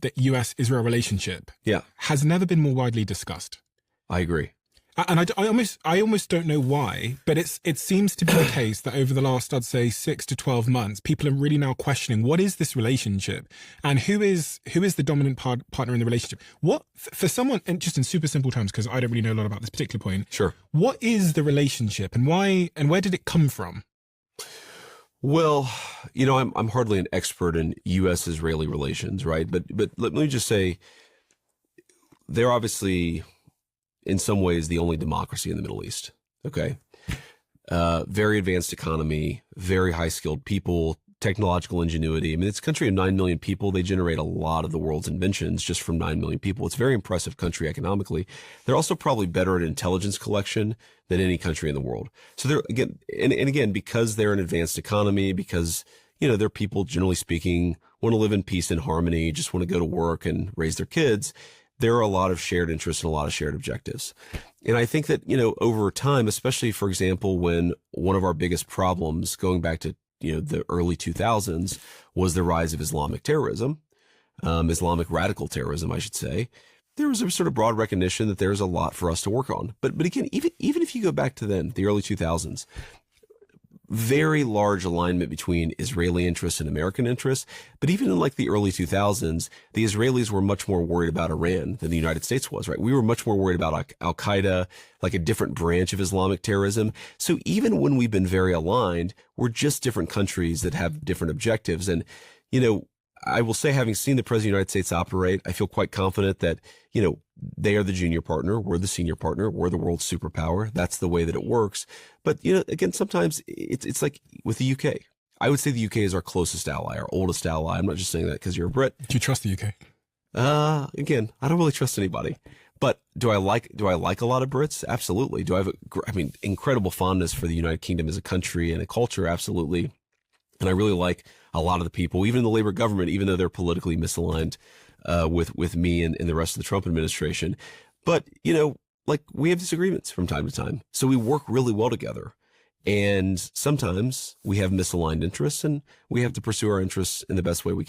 the US-Israel relationship Yeah, has never been more widely discussed. I agree. And I almost don't know why, but it seems to be the case that over the last, I'd say, 6 to 12 months, people are really now questioning what is this relationship and who is the dominant partner in the relationship. What, for someone, and just in super simple terms, because I don't really know a lot about this particular point. Sure. What is the relationship and why, and where did it come from? Well, you know, I'm hardly an expert in U.S.-Israeli relations, right? But let me just say, they're obviously, in some ways, the only democracy in the Middle East. Okay, very advanced economy, very high-skilled people, technological ingenuity. I mean, it's a country of 9 million people. They generate a lot of the world's inventions just from 9 million people. It's a very impressive country economically. They're also probably better at intelligence collection than any country in the world. So they're, again, and again, because they're an advanced economy, because, you know, their people, generally speaking, want to live in peace and harmony, just want to go to work and raise their kids. There are a lot of shared interests and a lot of shared objectives. And I think that, you know, over time, especially, for example, when one of our biggest problems going back to, you know, the early 2000s was the rise of Islamic terrorism, Islamic radical terrorism, I should say, there was a sort of broad recognition that there's a lot for us to work on. But again, even if you go back to then, the early 2000s, very large alignment between Israeli interests and American interests. But even in like the early 2000s, the Israelis were much more worried about Iran than the United States was, right? We were much more worried about Al-Qaeda, like a different branch of Islamic terrorism. So even when we've been very aligned, we're just different countries that have different objectives. And, you know, I will say, having seen the President of the United States operate, I feel quite confident that, you know, they are the junior partner, we're the senior partner, we're the world's superpower. That's the way that it works. But, you know, again, sometimes it's like with the UK. I would say the UK is our closest ally, our oldest ally. I'm not just saying that because you're a Brit. Do you trust the UK? Again, I don't really trust anybody. But do I like a lot of Brits? Absolutely. Do I have incredible fondness for the United Kingdom as a country and a culture? Absolutely. And I really like a lot of the people, even in the Labour government, even though they're politically misaligned with me and the rest of the Trump administration. But, you know, like, we have disagreements from time to time. So we work really well together. And sometimes we have misaligned interests, and we have to pursue our interests in the best way we can.